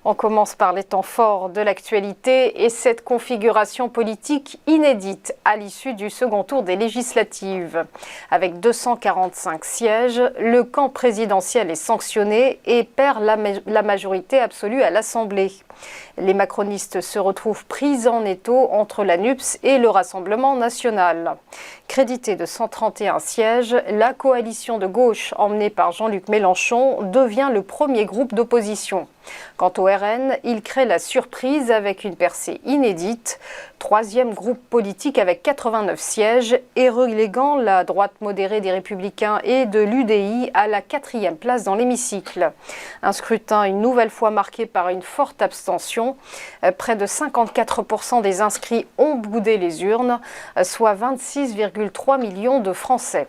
On commence par les temps forts de l'actualité et cette configuration politique inédite à l'issue du second tour des législatives. Avec 245 sièges, le camp présidentiel est sanctionné et perd la majorité absolue à l'Assemblée. Les macronistes se retrouvent pris en étau entre la NUPES et le Rassemblement national. Crédité de 131 sièges, la coalition de gauche emmenée par Jean-Luc Mélenchon devient le premier groupe d'opposition. Quant au RN, il crée la surprise avec une percée inédite, troisième groupe politique avec 89 sièges et reléguant la droite modérée des Républicains et de l'UDI à la 4e place dans l'hémicycle. Un scrutin une nouvelle fois marqué par une forte abstention. Près de 54% des inscrits ont boudé les urnes, soit 26,3 millions de Français.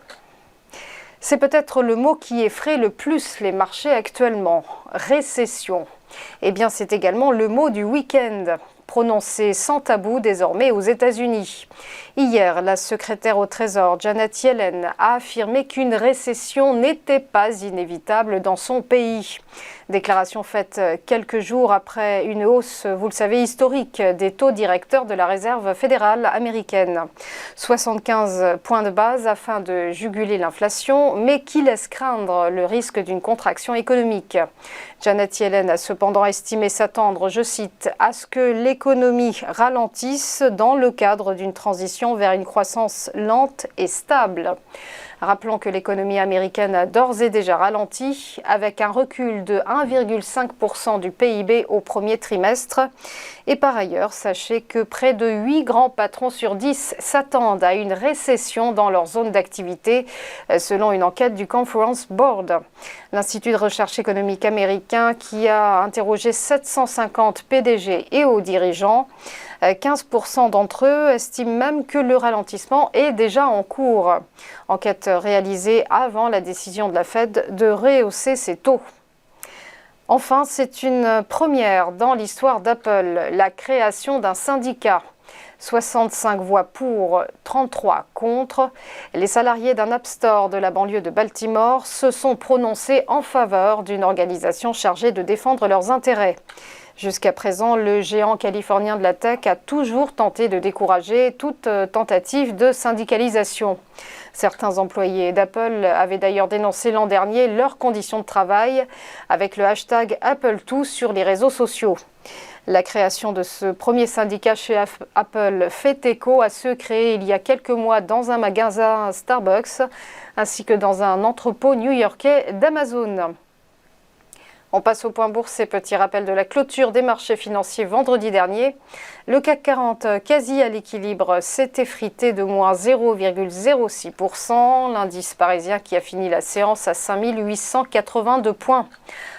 C'est peut-être le mot qui effraie le plus les marchés actuellement, récession. Eh bien, c'est également le mot du week-end, prononcé sans tabou désormais aux États-Unis. Hier, la secrétaire au Trésor, Janet Yellen, a affirmé qu'une récession n'était pas inévitable dans son pays. Déclaration faite quelques jours après une hausse, vous le savez, historique des taux directeurs de la Réserve fédérale américaine. 75 points de base afin de juguler l'inflation, mais qui laisse craindre le risque d'une contraction économique. Janet Yellen a cependant estimé s'attendre, je cite, à ce que l'économie ralentisse dans le cadre d'une transition vers une croissance lente et stable. Rappelons que l'économie américaine a d'ores et déjà ralenti, avec un recul de 1,5% du PIB au premier trimestre. Et par ailleurs, sachez que près de 8 grands patrons sur 10 s'attendent à une récession dans leur zone d'activité, selon une enquête du Conference Board. L'Institut de recherche économique américain qui a interrogé 750 PDG et hauts dirigeants. 15% d'entre eux estiment même que le ralentissement est déjà en cours. Enquête réalisée avant la décision de la Fed de rehausser ses taux. Enfin, c'est une première dans l'histoire d'Apple, la création d'un syndicat. 65 voix pour, 33 contre. Les salariés d'un App Store de la banlieue de Baltimore se sont prononcés en faveur d'une organisation chargée de défendre leurs intérêts. Jusqu'à présent, le géant californien de la tech a toujours tenté de décourager toute tentative de syndicalisation. Certains employés d'Apple avaient d'ailleurs dénoncé l'an dernier leurs conditions de travail avec le hashtag #AppleToo sur les réseaux sociaux. La création de ce premier syndicat chez Apple fait écho à ceux créés il y a quelques mois dans un magasin Starbucks ainsi que dans un entrepôt new-yorkais d'Amazon. On passe au point bourse et petit rappel de la clôture des marchés financiers vendredi dernier. Le CAC 40 quasi à l'équilibre s'est effrité de moins 0,06%. L'indice parisien qui a fini la séance à 5882 points.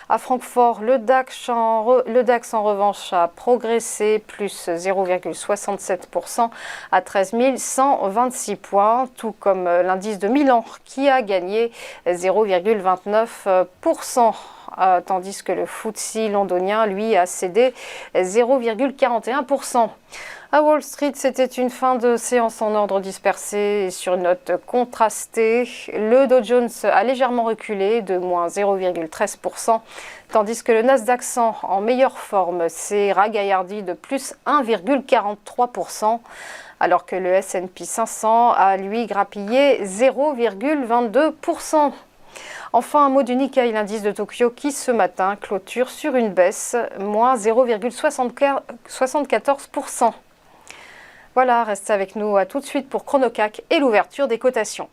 À Francfort, le DAX en revanche a progressé, plus 0,67% à 13 126 points, tout comme l'indice de Milan qui a gagné 0,29%. Tandis que le FTSE londonien, lui, a cédé 0,41%. À Wall Street, c'était une fin de séance en ordre dispersé et sur une note contrastée. Le Dow Jones a légèrement reculé de moins 0,13%, tandis que le Nasdaq 100 en meilleure forme s'est ragaillardi de plus 1,43%, alors que le S&P 500 a lui grappillé 0,22%. Enfin, un mot du Nikkei, l'indice de Tokyo qui ce matin clôture sur une baisse, moins 0,74%. Voilà, restez avec nous à tout de suite pour ChronoCAC et l'ouverture des cotations.